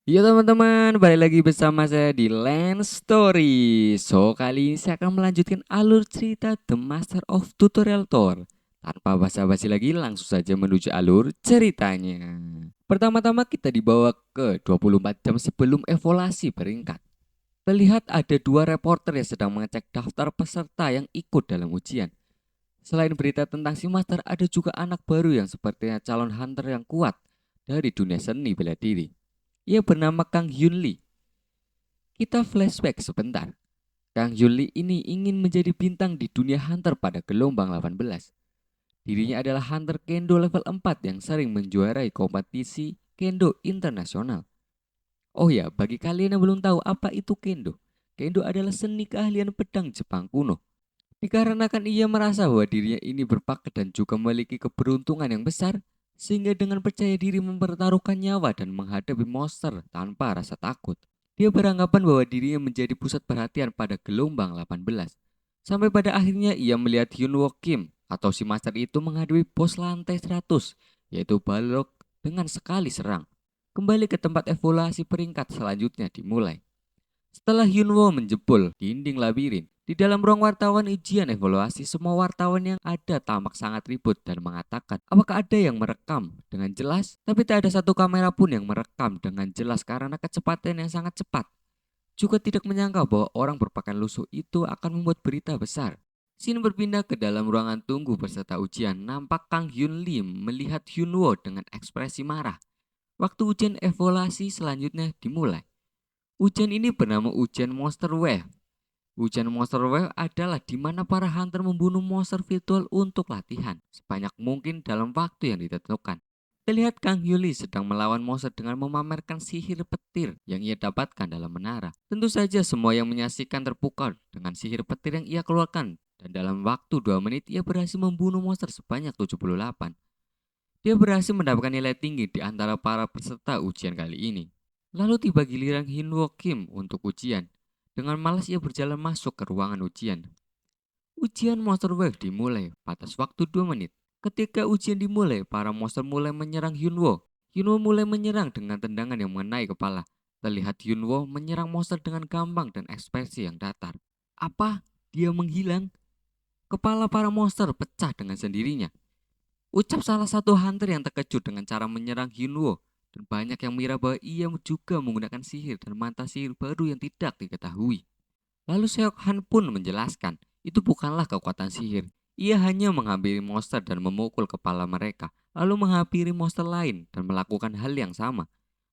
Yo teman-teman, balik lagi bersama saya di Land Story. So, kali ini saya akan melanjutkan alur cerita The Master of Tutorial Tour. Tanpa basa-basi lagi, langsung saja menuju alur ceritanya. Pertama-tama kita dibawa ke 24 jam sebelum evaluasi peringkat. Terlihat ada dua reporter yang sedang mengecek daftar peserta yang ikut dalam ujian. Selain berita tentang si Master, ada juga anak baru yang sepertinya calon hunter yang kuat dari dunia seni bela diri. Ia bernama Kang Hyun Lee. Kita flashback sebentar. Kang Hyun Lee ini ingin menjadi bintang di dunia hunter pada gelombang 18. Dirinya adalah hunter kendo level 4 yang sering menjuarai kompetisi kendo internasional. Oh ya, bagi kalian yang belum tahu apa itu kendo. Kendo adalah seni keahlian pedang Jepang kuno. Dikarenakan ia merasa bahwa dirinya ini berbakat dan juga memiliki keberuntungan yang besar, sehingga dengan percaya diri mempertaruhkan nyawa dan menghadapi monster tanpa rasa takut. Dia beranggapan bahwa dirinya menjadi pusat perhatian pada gelombang 18. Sampai pada akhirnya ia melihat Hyunwoo Kim atau si master itu menghadapi bos lantai 100, yaitu Balrog dengan sekali serang. Kembali ke tempat evaluasi peringkat selanjutnya dimulai. Setelah Hyunwoo menjebol dinding labirin, di dalam ruang wartawan ujian evaluasi semua wartawan yang ada tampak sangat ribut dan mengatakan apakah ada yang merekam dengan jelas, tapi tak ada satu kamera pun yang merekam dengan jelas karena kecepatan yang sangat cepat. Juga tidak menyangka bahwa orang berpakaian lusuh itu akan membuat berita besar. Scene berpindah ke dalam ruangan tunggu peserta ujian. Nampak Kang Hyun Lim melihat Hyunwoo dengan ekspresi marah. Waktu ujian evaluasi selanjutnya dimulai. Ujian ini bernama ujian Monster Wave. Ujian Monster Wave adalah di mana para hunter membunuh monster virtual untuk latihan sebanyak mungkin dalam waktu yang ditentukan. Terlihat Kang Yuli sedang melawan monster dengan memamerkan sihir petir yang ia dapatkan dalam menara. Tentu saja semua yang menyaksikan terpukau dengan sihir petir yang ia keluarkan, dan dalam waktu 2 menit ia berhasil membunuh monster sebanyak 78. Dia berhasil mendapatkan nilai tinggi di antara para peserta ujian kali ini. Lalu tiba giliran Hyunwoo Kim untuk ujian. Dengan malas ia berjalan masuk ke ruangan ujian. Ujian Monster Wave dimulai batas waktu 2 menit. Ketika ujian dimulai, para monster mulai menyerang Hyunwoo. Hyunwoo mulai menyerang dengan tendangan yang mengenai kepala. Terlihat Hyunwoo menyerang monster dengan gampang dan ekspresi yang datar. Apa? Dia menghilang? Kepala para monster pecah dengan sendirinya. Ucap salah satu hunter yang terkejut dengan cara menyerang Hyunwoo, dan banyak yang mengira bahwa ia juga menggunakan sihir dan mata sihir baru yang tidak diketahui. Lalu Seok Han pun menjelaskan, itu bukanlah kekuatan sihir. Ia hanya menghampiri monster dan memukul kepala mereka, lalu menghampiri monster lain dan melakukan hal yang sama.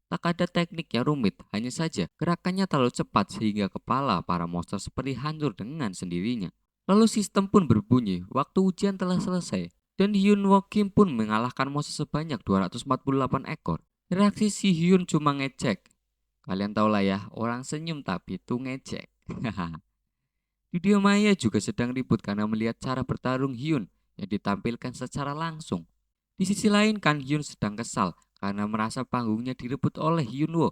Tak ada teknik yang rumit, hanya saja gerakannya terlalu cepat sehingga kepala para monster seperti hancur dengan sendirinya. Lalu sistem pun berbunyi, waktu ujian telah selesai, dan Hyun Woo Kim pun mengalahkan monster sebanyak 248 ekor. Reaksi si Hyun cuma ngecek. Kalian tau lah ya, orang senyum tapi itu ngecek. Dunia maya juga sedang ribut karena melihat cara bertarung Hyun yang ditampilkan secara langsung. Di sisi lain, Kang Hyun sedang kesal karena merasa panggungnya direbut oleh Hyunwoo.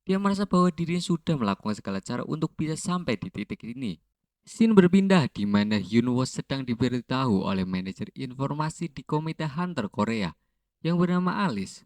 Dia merasa bahwa dirinya sudah melakukan segala cara untuk bisa sampai di titik ini. Scene berpindah di mana Hyunwoo sedang diberitahu oleh manajer informasi di Komite Hunter Korea yang bernama Alice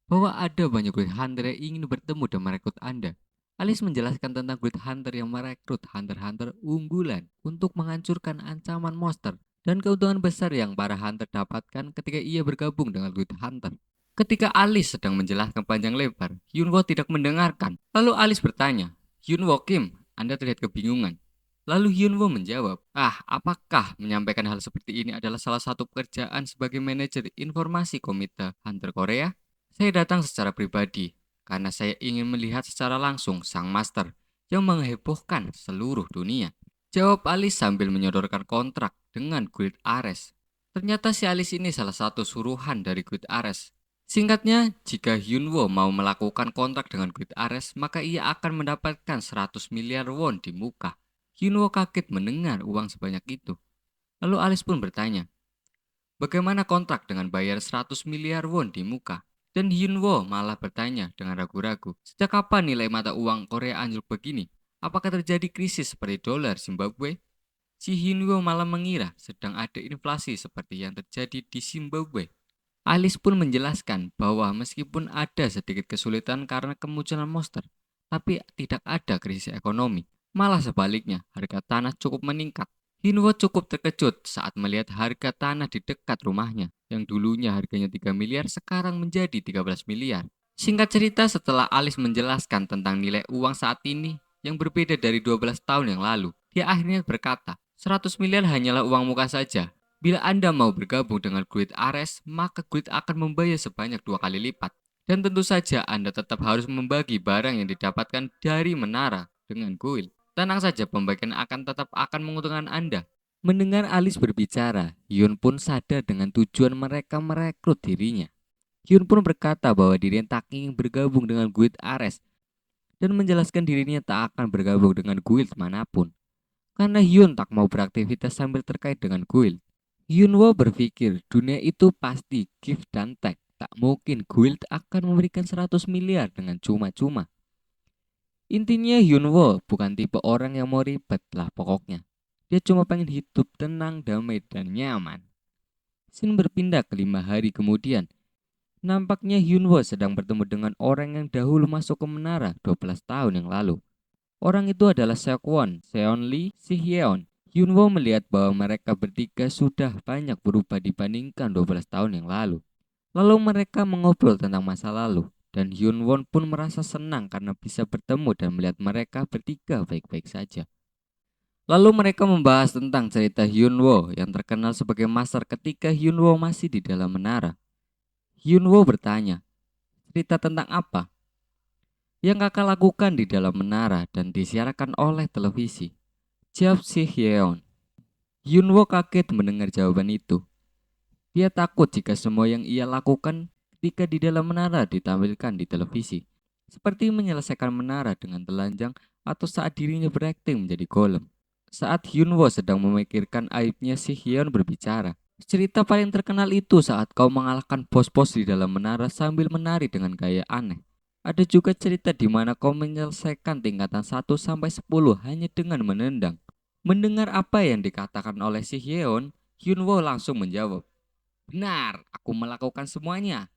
bahwa ada banyak Great Hunter yang ingin bertemu dan merekrut Anda. Alice menjelaskan tentang Great Hunter yang merekrut Hunter-Hunter unggulan untuk menghancurkan ancaman monster dan keuntungan besar yang para Hunter dapatkan ketika ia bergabung dengan Great Hunter. Ketika Alice sedang menjelaskan panjang lebar, Hyunwoo tidak mendengarkan. Lalu Alice bertanya, Hyunwoo Kim, Anda terlihat kebingungan. Lalu Hyunwoo menjawab, apakah menyampaikan hal seperti ini adalah salah satu pekerjaan sebagai manajer informasi Komite Hunter Korea? Saya datang secara pribadi karena saya ingin melihat secara langsung sang master yang menghebohkan seluruh dunia. Jawab Alice sambil menyodorkan kontrak dengan Guild Ares. Ternyata si Alice ini salah satu suruhan dari Guild Ares. Singkatnya, jika Hyunwoo mau melakukan kontrak dengan Guild Ares, maka ia akan mendapatkan 100 miliar won di muka. Hyunwoo kaget mendengar uang sebanyak itu. Lalu Alice pun bertanya, bagaimana kontrak dengan bayar 100 miliar won di muka? Dan Hyunwoo malah bertanya dengan ragu-ragu, sejak kapan nilai mata uang Korea anjlok begini? Apakah terjadi krisis seperti dolar Zimbabwe? Si Hyunwoo malah mengira sedang ada inflasi seperti yang terjadi di Zimbabwe. Alice pun menjelaskan bahwa meskipun ada sedikit kesulitan karena kemunculan monster, tapi tidak ada krisis ekonomi. Malah sebaliknya, harga tanah cukup meningkat. Hyunwoo cukup terkejut saat melihat harga tanah di dekat rumahnya, yang dulunya harganya 3 miliar sekarang menjadi 13 miliar. Singkat cerita, setelah Alice menjelaskan tentang nilai uang saat ini yang berbeda dari 12 tahun yang lalu, dia akhirnya berkata, 100 miliar hanyalah uang muka saja. Bila Anda mau bergabung dengan Guild Ares, maka Guild akan membayar sebanyak 2 kali lipat. Dan tentu saja Anda tetap harus membagi barang yang didapatkan dari menara dengan Guild. Tenang saja, pembagian akan menguntungkan Anda. Mendengar Alice berbicara, Hyun pun sadar dengan tujuan mereka merekrut dirinya. Hyun pun berkata bahwa dirinya tak ingin bergabung dengan Guild Ares dan menjelaskan dirinya tak akan bergabung dengan guild manapun. Karena Hyun tak mau beraktivitas sambil terkait dengan guild. Hyunwoo berpikir dunia itu pasti give dan take. Tak mungkin guild akan memberikan 100 miliar dengan cuma-cuma. Intinya Hyunwoo bukan tipe orang yang mau ribet lah pokoknya. Dia cuma pengen hidup tenang, damai, dan nyaman. Scene berpindah ke 5 hari kemudian. Nampaknya Hyunwoo sedang bertemu dengan orang yang dahulu masuk ke menara 12 tahun yang lalu. Orang itu adalah Seokwon, Seonli, Sihyeon. Hyunwoo melihat bahwa mereka bertiga sudah banyak berubah dibandingkan 12 tahun yang lalu. Lalu mereka mengobrol tentang masa lalu, dan Hyunwoo pun merasa senang karena bisa bertemu dan melihat mereka bertiga baik-baik saja. Lalu mereka membahas tentang cerita Hyunwoo yang terkenal sebagai master ketika Hyunwoo masih di dalam menara. Hyunwoo bertanya, cerita tentang apa yang kakak lakukan di dalam menara dan disiarkan oleh televisi? Jawab si Hyeon. Hyunwoo kaget mendengar jawaban itu. Dia takut jika semua yang ia lakukan ketika di dalam menara ditampilkan di televisi. Seperti menyelesaikan menara dengan telanjang atau saat dirinya berakting menjadi golem. Saat Hyunwoo sedang memikirkan aibnya, si Hyeon berbicara. Cerita paling terkenal itu saat kau mengalahkan bos-bos di dalam menara sambil menari dengan gaya aneh. Ada juga cerita di mana kau menyelesaikan tingkatan 1 sampai 10 hanya dengan menendang. Mendengar apa yang dikatakan oleh si Hyeon, Hyunwoo langsung menjawab, benar, aku melakukan semuanya.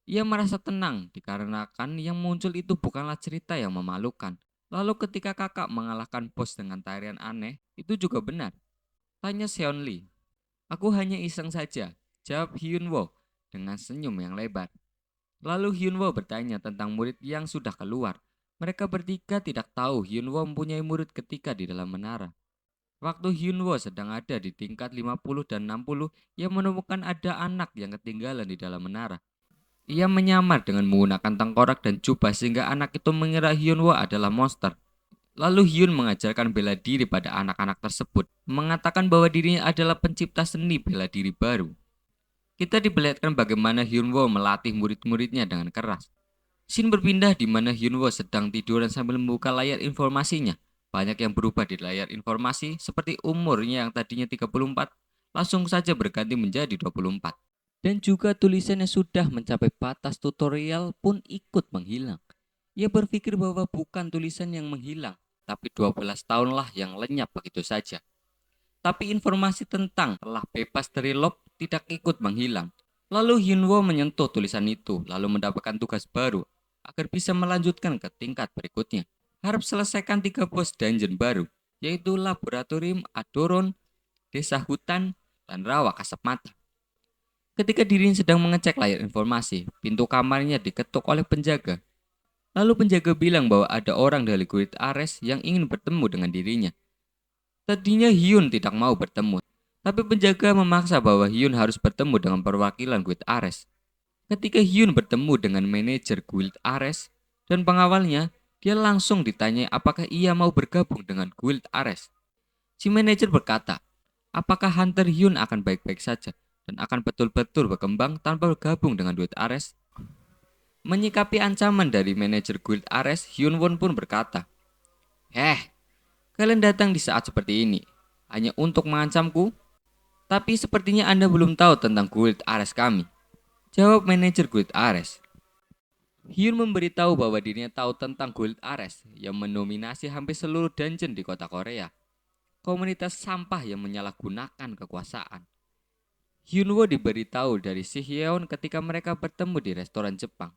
Ia merasa tenang dikarenakan yang muncul itu bukanlah cerita yang memalukan. Lalu ketika kakak mengalahkan bos dengan tarian aneh, itu juga benar. Tanya Seonli. Aku hanya iseng saja, jawab Hyunwoo dengan senyum yang lebar. Lalu Hyunwoo bertanya tentang murid yang sudah keluar. Mereka bertiga tidak tahu Hyunwoo mempunyai murid ketika di dalam menara. Waktu Hyunwoo sedang ada di tingkat 50 dan 60, ia menemukan ada anak yang ketinggalan di dalam menara. Ia menyamar dengan menggunakan tengkorak dan jubah sehingga anak itu mengira Hyunwoo adalah monster. Lalu Hyun mengajarkan bela diri pada anak-anak tersebut, mengatakan bahwa dirinya adalah pencipta seni bela diri baru. Kita diperlihatkan bagaimana Hyunwoo melatih murid-muridnya dengan keras. Scene berpindah di mana Hyunwoo sedang tiduran sambil membuka layar informasinya. Banyak yang berubah di layar informasi, seperti umurnya yang tadinya 34, langsung saja berganti menjadi 24. Dan juga tulisan yang sudah mencapai batas tutorial pun ikut menghilang. Ia berpikir bahwa bukan tulisan yang menghilang, tapi 12 tahunlah yang lenyap begitu saja. Tapi informasi tentang telah bebas dari lob tidak ikut menghilang. Lalu Hyunwoo menyentuh tulisan itu, lalu mendapatkan tugas baru agar bisa melanjutkan ke tingkat berikutnya. Harap selesaikan 3 bos dungeon baru, yaitu Laboratorium Adoron, Desa Hutan, dan Rawa Kasat Mata. Ketika dirinya sedang mengecek layar informasi, pintu kamarnya diketuk oleh penjaga. Lalu penjaga bilang bahwa ada orang dari Guild Ares yang ingin bertemu dengan dirinya. Tadinya Hyun tidak mau bertemu, tapi penjaga memaksa bahwa Hyun harus bertemu dengan perwakilan Guild Ares. Ketika Hyun bertemu dengan manajer Guild Ares dan pengawalnya, dia langsung ditanya apakah ia mau bergabung dengan Guild Ares. Si manajer berkata, apakah Hunter Hyun akan baik-baik saja dan akan betul-betul berkembang tanpa bergabung dengan Guild Ares? Menyikapi ancaman dari manajer Guild Ares, Hyunwoo pun berkata, kalian datang di saat seperti ini hanya untuk mengancamku? Tapi sepertinya Anda belum tahu tentang Guild Ares kami, jawab manajer Guild Ares. Hyun memberitahu bahwa dirinya tahu tentang Guild Ares yang mendominasi hampir seluruh dungeon di kota Korea. Komunitas sampah yang menyalahgunakan kekuasaan. Hyunwoo diberitahu dari Si Hyeon ketika mereka bertemu di restoran Jepang.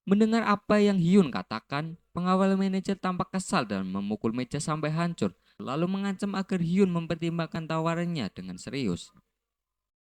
Mendengar apa yang Hyun katakan, pengawal manajer tampak kesal dan memukul meja sampai hancur, lalu mengancam agar Hyun mempertimbangkan tawarannya dengan serius.